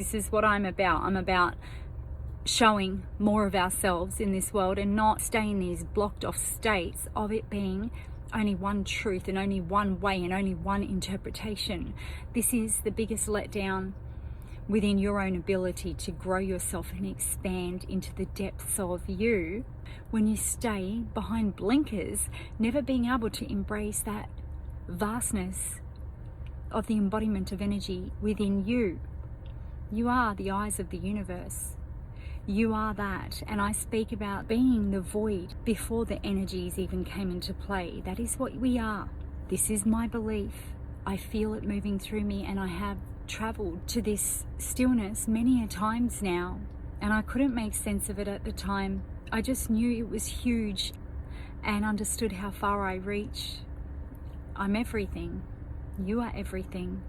This is what I'm about. I'm about showing more of ourselves in this world and not stay in these blocked off states of it being only one truth and only one way and only one interpretation. This is the biggest letdown within your own ability to grow yourself and expand into the depths of you when you stay behind blinkers, never being able to embrace that vastness of the embodiment of energy within you. You are the eyes of the universe. You are that. And I speak about being the void before the energies even came into play. That is what we are. This is my belief. I feel it moving through me, and I have traveled to this stillness many a times now, and I couldn't make sense of it at the time. I just knew it was huge and understood how far I reach. I'm everything. You are everything.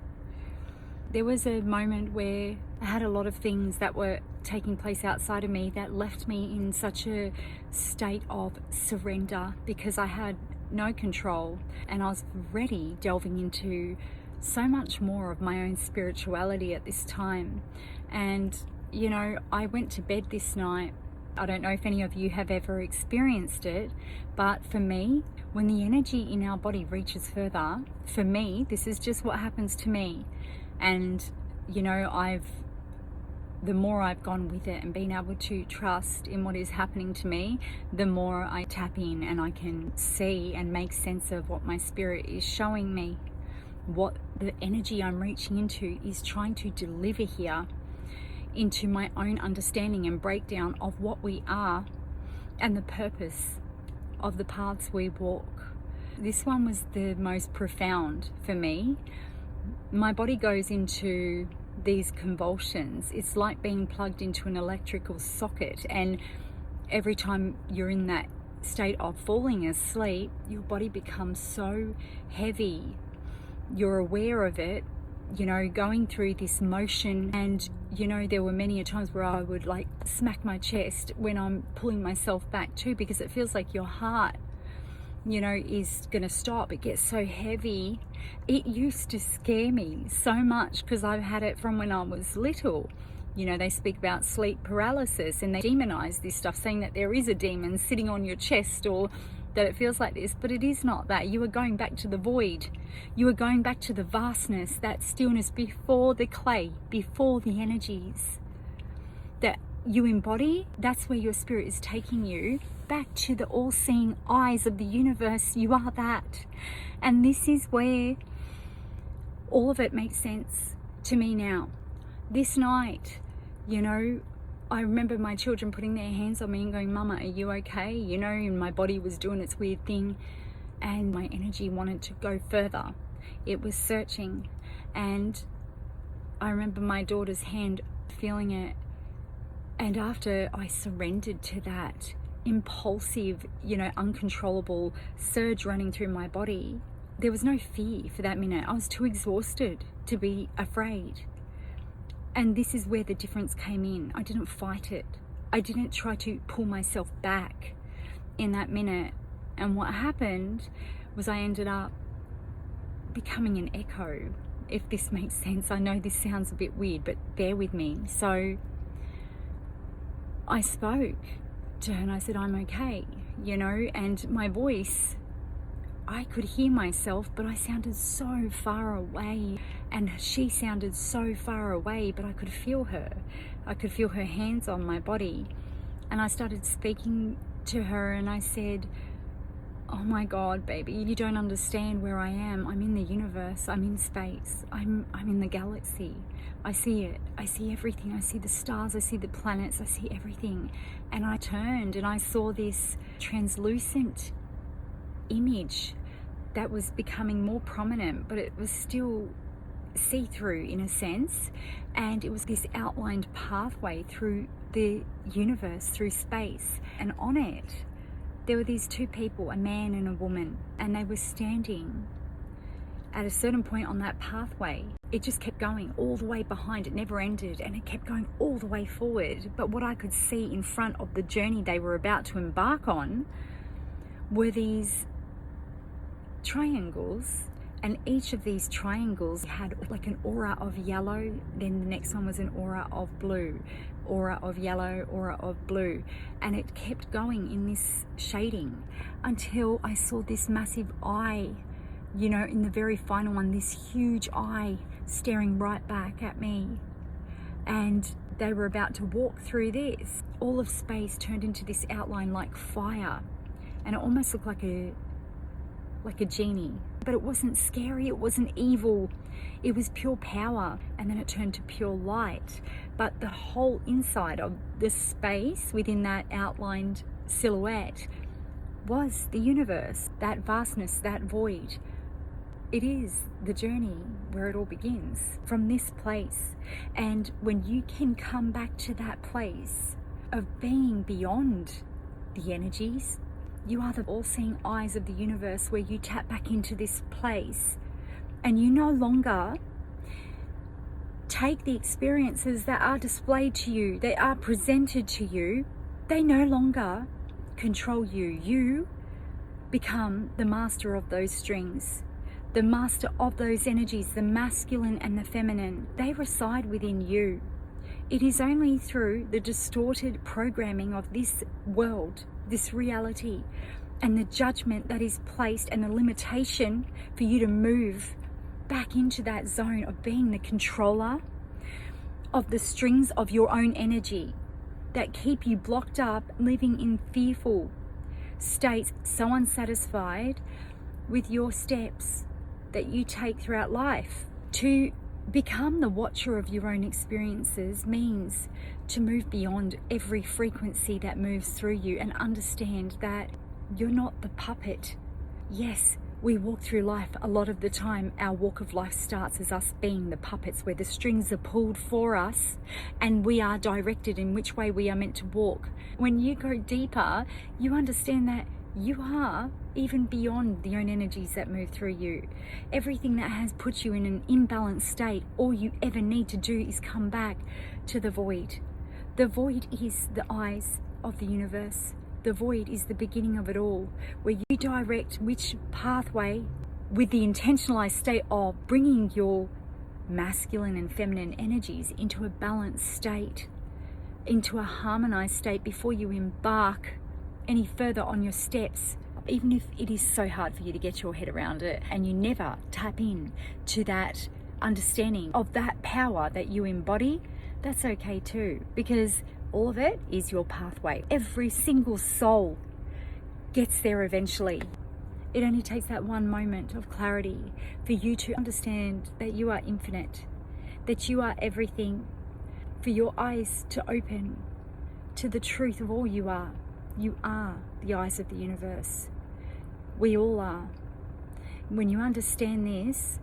There was a moment where I had a lot of things that were taking place outside of me that left me in such a state of surrender because I had no control, and I was already delving into so much more of my own spirituality at this time. And you know, I went to bed this night. I don't know if any of you have ever experienced it, but for me, when the energy in our body reaches further, for me, this is just what happens to me. And you know, the more I've gone with it and been able to trust in what is happening to me, the more I tap in and I can see and make sense of what my spirit is showing me, what the energy I'm reaching into is trying to deliver here into my own understanding and breakdown of what we are and the purpose of the paths we walk. This one was the most profound for me. My body goes into these convulsions. It's like being plugged into an electrical socket, and every time you're in that state of falling asleep, your body becomes so heavy. You're aware of it, you know, going through this motion. And you know, there were many a times where I would like smack my chest when I'm pulling myself back too, because it feels like your heart, you know, is gonna stop. It gets so heavy. It used to scare me so much because I've had it from when I was little. You know, they speak about sleep paralysis and they demonize this stuff, saying that there is a demon sitting on your chest or that it feels like this, but it is not that. You are going back to the void. You are going back to the vastness, that stillness before the clay, before the energies that you embody. That's where your spirit is taking you, back to the all-seeing eyes of the universe. You are that. And this is where all of it makes sense to me now. This night, you know, I remember my children putting their hands on me and going, "Mama, are you okay?" You know, and my body was doing its weird thing and my energy wanted to go further. It was searching. And I remember my daughter's hand, feeling it. And after I surrendered to that impulsive, you know, uncontrollable surge running through my body, there was no fear for that minute. I was too exhausted to be afraid. And this is where the difference came in. I didn't fight it. I didn't try to pull myself back in that minute. And what happened was I ended up becoming an echo, if this makes sense. I know this sounds a bit weird, but bear with me. So I spoke to her and I said, "I'm okay," you know, and my voice, I could hear myself, but I sounded so far away, and she sounded so far away, but I could feel her. I could feel her hands on my body. And I started speaking to her and I said, "Oh my God, baby, you don't understand where I am. I'm in the universe. I'm in space. I'm in the galaxy. I see it. I see everything. I see the stars. I see the planets. I see everything." And I turned and I saw this translucent image that was becoming more prominent, but it was still see-through in a sense. And it was this outlined pathway through the universe, through space. And on it, there were these two people, a man and a woman, and they were standing at a certain point on that pathway. It just kept going all the way behind. It never ended, and it kept going all the way forward. But what I could see in front of the journey they were about to embark on were these triangles, And each of these triangles had like an aura of yellow, then the next one was an aura of blue, aura of yellow, aura of blue. And it kept going in this shading until I saw this massive eye, you know, in the very final one, this huge eye staring right back at me. And they were about to walk through this. All of space turned into this outline like fire. And it almost looked like a genie. But it wasn't scary, it wasn't evil. It was pure power. And then it turned to pure light. But the whole inside of the space within that outlined silhouette was the universe, that vastness, that void. It is the journey where it all begins, from this place. And when you can come back to that place of being beyond the energies, you are the all-seeing eyes of the universe, where you tap back into this place and you no longer take the experiences that are displayed to you, they are presented to you, they no longer control you. You become the master of those strings, the master of those energies, the masculine and the feminine. They reside within you. It is only through the distorted programming of this world, this reality, and the judgment that is placed and the limitation for you to move back into that zone of being the controller of the strings of your own energy that keep you blocked up, living in fearful states, so unsatisfied with your steps that you take throughout life. To become the watcher of your own experiences means to move beyond every frequency that moves through you and understand that you're not the puppet. Yes, we walk through life a lot of the time. Our walk of life starts as us being the puppets, where the strings are pulled for us and we are directed in which way we are meant to walk. When you go deeper, you understand that you are even beyond the own energies that move through you. Everything that has put you in an imbalanced state, all you ever need to do is come back to the void. The void is the eyes of the universe. The void is the beginning of it all, where you direct which pathway, with the intentionalized state of bringing your masculine and feminine energies into a balanced state, into a harmonized state before you embark any further on your steps. Even if it is so hard for you to get your head around it and you never tap in to that understanding of that power that you embody, that's okay too, because all of it is your pathway. Every single soul gets there eventually. It only takes that one moment of clarity for you to understand that you are infinite, that you are everything, for your eyes to open to the truth of all you are. You are the eyes of the universe. We all are. When you understand this,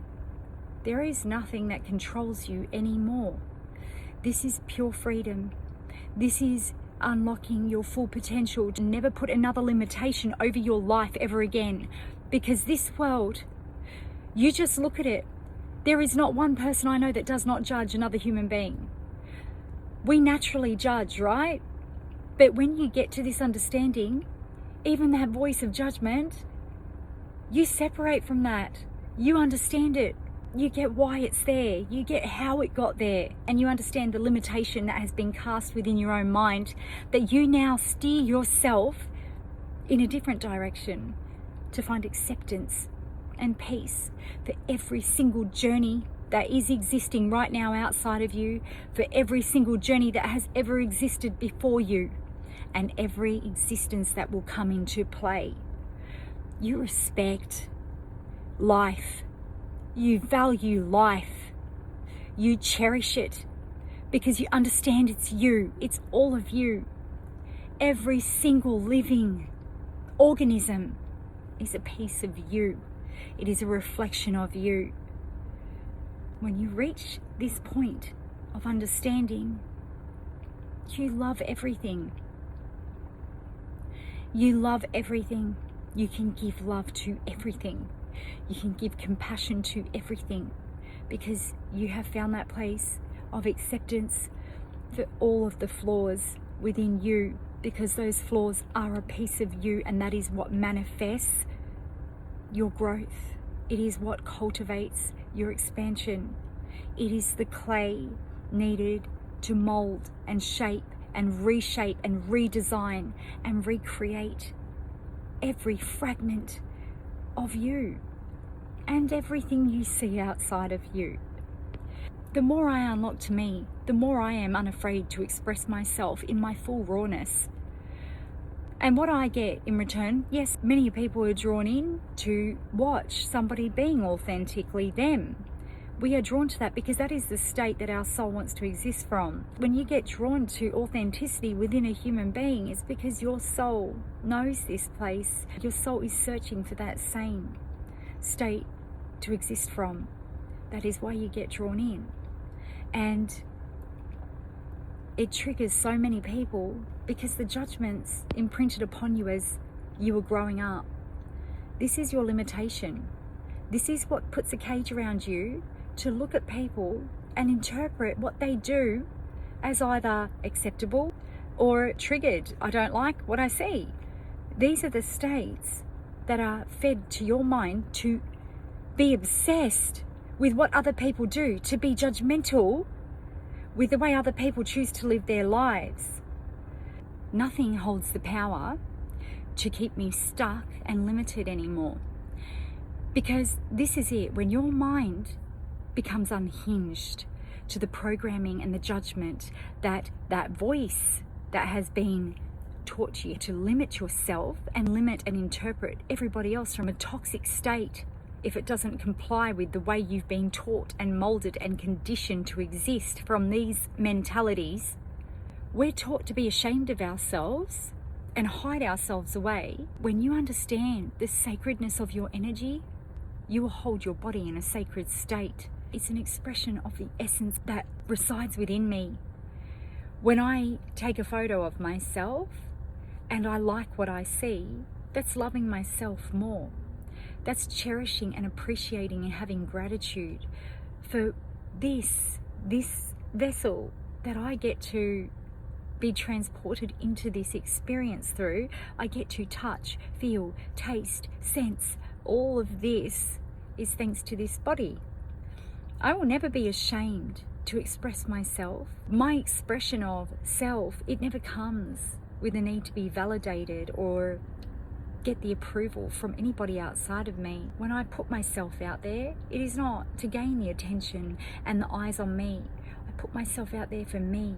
there is nothing that controls you anymore. This is pure freedom. This is unlocking your full potential to never put another limitation over your life ever again. Because this world, you just look at it. There is not one person I know that does not judge another human being. We naturally judge, right? But when you get to this understanding, even that voice of judgment, you separate from that. You understand it. You get why it's there. You get how it got there. And you understand the limitation that has been cast within your own mind, that you now steer yourself in a different direction to find acceptance and peace for every single journey that is existing right now outside of you, for every single journey that has ever existed before you, and every existence that will come into play. You respect life. You value life. You cherish it because you understand it's you. It's all of you. Every single living organism is a piece of you. It is a reflection of you. When you reach this point of understanding, you love everything. You love everything. You can give love to everything. You can give compassion to everything, because you have found that place of acceptance for all of the flaws within you, because those flaws are a piece of you, and that is what manifests your growth. It is what cultivates your expansion. It is the clay needed to mold and shape and reshape and redesign and recreate every fragment of you and everything you see outside of you. The more I unlock to me, the more I am unafraid to express myself in my full rawness. And what I get in return, yes, many people are drawn in to watch somebody being authentically them. We are drawn to that because that is the state that our soul wants to exist from. When you get drawn to authenticity within a human being, it's because your soul knows this place. Your soul is searching for that same state to exist from. That is why you get drawn in. And it triggers so many people because the judgments imprinted upon you as you were growing up. This is your limitation. This is what puts a cage around you to look at people and interpret what they do as either acceptable or triggered. I don't like what I see. These are the states that are fed to your mind to be obsessed with what other people do, to be judgmental with the way other people choose to live their lives. Nothing holds the power to keep me stuck and limited anymore. Because this is it, when your mind becomes unhinged to the programming and the judgment that voice that has been taught to you to limit yourself and limit and interpret everybody else from a toxic state if it doesn't comply with the way you've been taught and molded and conditioned to exist from these mentalities. We're taught to be ashamed of ourselves and hide ourselves away. When you understand the sacredness of your energy, you will hold your body in a sacred state. It's an expression of the essence that resides within me. When I take a photo of myself and I like what I see, that's loving myself more. That's cherishing and appreciating and having gratitude for this vessel that I get to be transported into this experience through. I get to touch, feel, taste, sense. All of this is thanks to this body. I will never be ashamed to express myself. My expression of self, it never comes with a need to be validated or get the approval from anybody outside of me. When I put myself out there, it is not to gain the attention and the eyes on me. I put myself out there for me.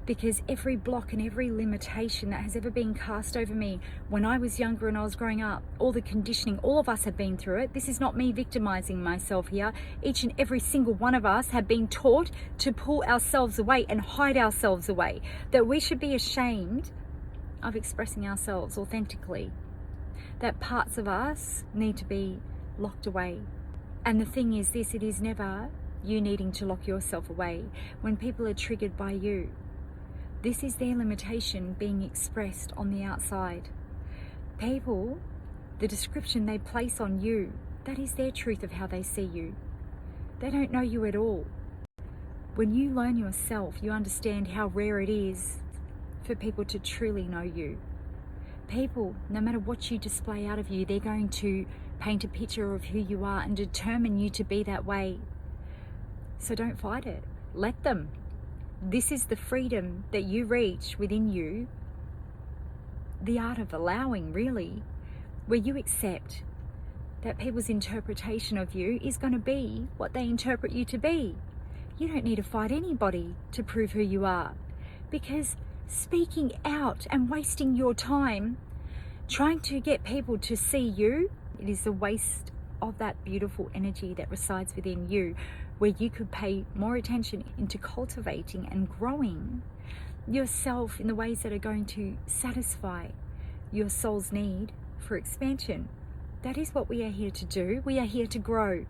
Because every block and every limitation that has ever been cast over me when I was younger and I was growing up, all the conditioning, all of us have been through it. This is not me victimizing myself here. Each and every single one of us have been taught to pull ourselves away and hide ourselves away. That we should be ashamed of expressing ourselves authentically. That parts of us need to be locked away. And the thing is this, it is never you needing to lock yourself away. When people are triggered by you, this is their limitation being expressed on the outside. People, the description they place on you, that is their truth of how they see you. They don't know you at all. When you learn yourself, you understand how rare it is for people to truly know you. People, no matter what you display out of you, they're going to paint a picture of who you are and determine you to be that way. So don't fight it. Let them. This is the freedom that you reach within you. The art of allowing, really, where you accept that people's interpretation of you is going to be what they interpret you to be. You don't need to fight anybody to prove who you are, because speaking out and wasting your time trying to get people to see you, it is a waste of that beautiful energy that resides within you, where you could pay more attention into cultivating and growing yourself in the ways that are going to satisfy your soul's need for expansion. That is what we are here to do. We are here to grow.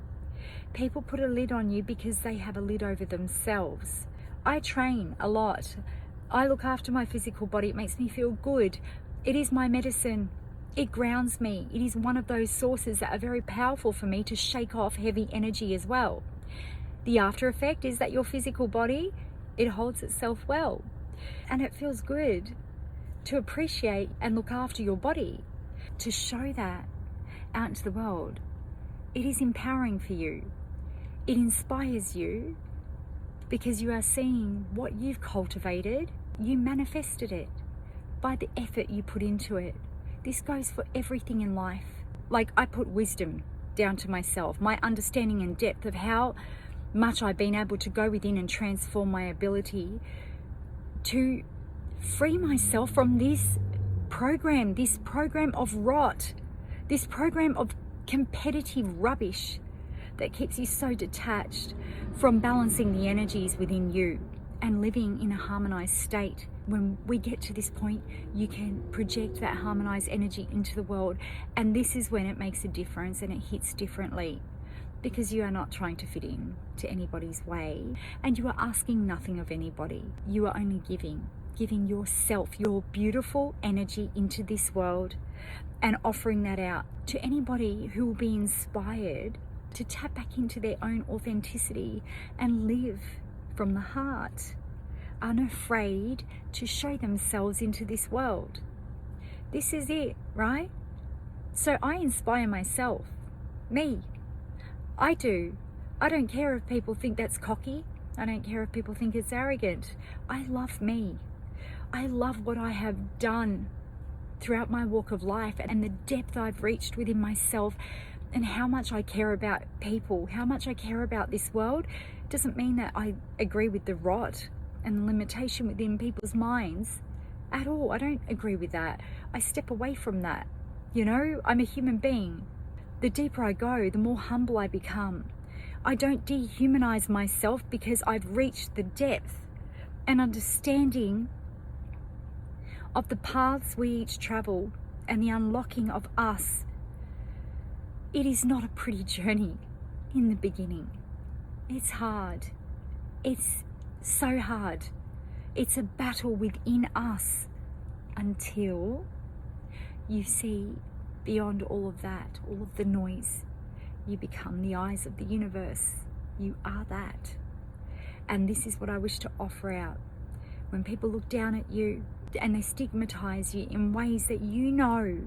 People put a lid on you because they have a lid over themselves. I train a lot. I look after my physical body. It makes me feel good. It is my medicine. It grounds me. It is one of those sources that are very powerful for me to shake off heavy energy as well. The after effect is that your physical body, it holds itself well. And it feels good to appreciate and look after your body, to show that out into the world. It is empowering for you. It inspires you because you are seeing what you've cultivated. You manifested it by the effort you put into it. This goes for everything in life. Like, I put wisdom down to myself, my understanding and depth of how much I've been able to go within and transform my ability to free myself from this program of rot, this program of competitive rubbish that keeps you so detached from balancing the energies within you and living in a harmonized state. When we get to this point, you can project that harmonized energy into the world, and this is when it makes a difference and it hits differently, because you are not trying to fit in to anybody's way, and you are asking nothing of anybody. You are only giving yourself, your beautiful energy into this world, and offering that out to anybody who will be inspired to tap back into their own authenticity and live from the heart, unafraid to show themselves into this world. This is it, right? So I inspire myself, me. I do. I don't care if people think that's cocky. I don't care if people think it's arrogant. I love me. I love what I have done throughout my walk of life and the depth I've reached within myself, and how much I care about people, how much I care about this world. Doesn't mean that I agree with the rot and the limitation within people's minds at all. I don't agree with that. I step away from that. You know, I'm a human being. The deeper I go, the more humble I become. I don't dehumanize myself because I've reached the depth and understanding of the paths we each travel and the unlocking of us. It is not a pretty journey in the beginning. It's hard. It's so hard. It's a battle within us until you see beyond all of that, all of the noise. You become the eyes of the universe. You are that. And this is what I wish to offer out. When people look down at you and they stigmatize you in ways that you know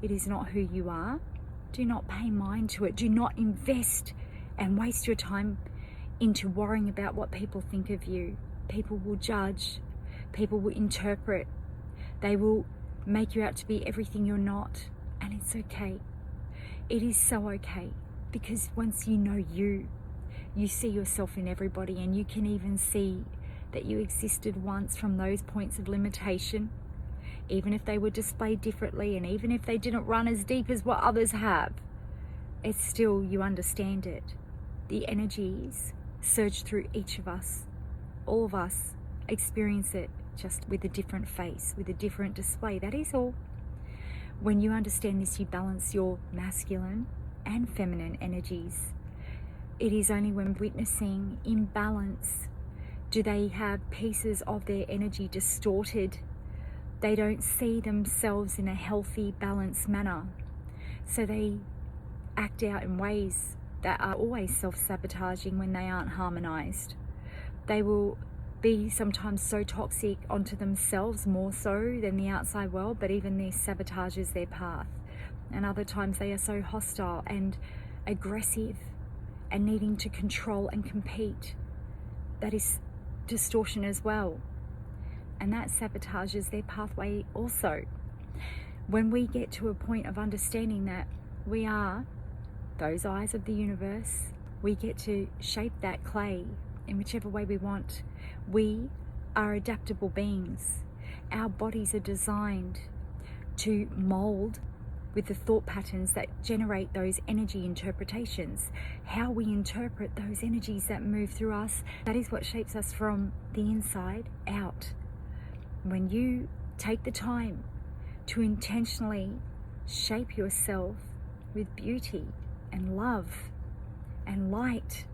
it is not who you are, do not pay mind to it. Do not invest and waste your time into worrying about what people think of you. People will judge. People will interpret. They will make you out to be everything you're not. And it's okay. It is so okay. Because once you know you see yourself in everybody, and you can even see that you existed once from those points of limitation, even if they were displayed differently, and even if they didn't run as deep as what others have, it's still, you understand it. The energies surge through each of us. All of us experience it, just with a different face, with a different display. That is all. When you understand this, you balance your masculine and feminine energies. It is only when witnessing imbalance do they have pieces of their energy distorted. They don't see themselves in a healthy, balanced manner. So they act out in ways that are always self-sabotaging when they aren't harmonized. They will be sometimes so toxic onto themselves, more so than the outside world, but even this sabotages their path. And other times they are so hostile and aggressive and needing to control and compete. That is distortion as well. And that sabotages their pathway also. When we get to a point of understanding that we are those eyes of the universe, we get to shape that clay in whichever way we want. We are adaptable beings. Our bodies are designed to mold with the thought patterns that generate those energy interpretations. How we interpret those energies that move through us, that is what shapes us from the inside out. When you take the time to intentionally shape yourself with beauty and love and light,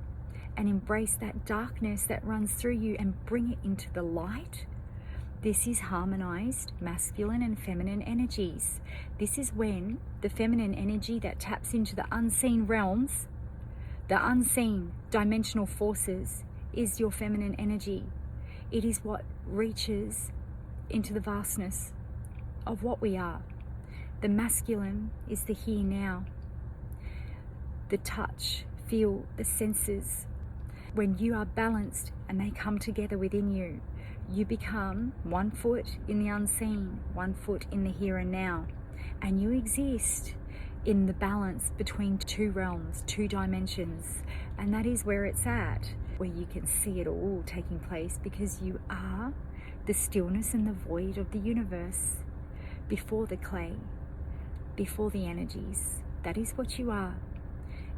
and embrace that darkness that runs through you and bring it into the light, this is harmonized masculine and feminine energies. This is when the feminine energy that taps into the unseen realms, the unseen dimensional forces, is your feminine energy. It is what reaches into the vastness of what we are. The masculine is the here now. the touch, feel, the senses. When you are balanced and they come together within you, you become 1 foot in the unseen, 1 foot in the here and now, and you exist in the balance between 2 realms, 2 dimensions, and that is where it's at, where you can see it all taking place, because you are the stillness and the void of the universe, before the clay, before the energies. That is what you are.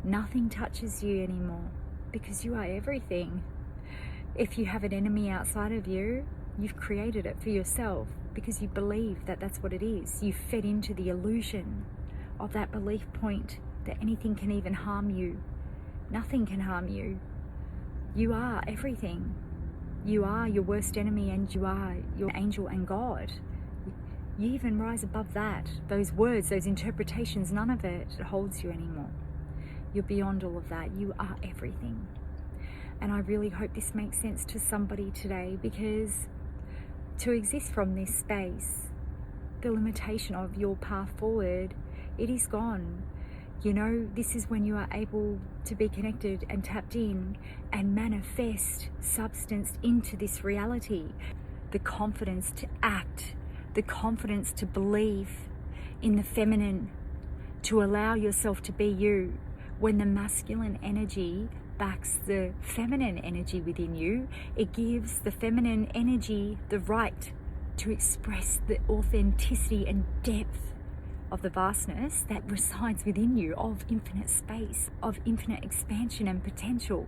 Nothing touches you anymore, because you are everything. If you have an enemy outside of you, you've created it for yourself, because you believe that that's what it is. You fed into the illusion of that belief point that anything can even harm you. Nothing can harm you. You are everything. You are your worst enemy, and you are your angel and God. You even rise above that. Those words, those interpretations, none of it holds you anymore. You're beyond all of that. You are everything. And I really hope this makes sense to somebody today, because to exist from this space, the limitation of your path forward, it is gone. You know, this is when you are able to be connected and tapped in and manifest substance into this reality. The confidence to act, the confidence to believe in the feminine, to allow yourself to be you. When the masculine energy backs the feminine energy within you, it gives the feminine energy the right to express the authenticity and depth of the vastness that resides within you, of infinite space, of infinite expansion and potential.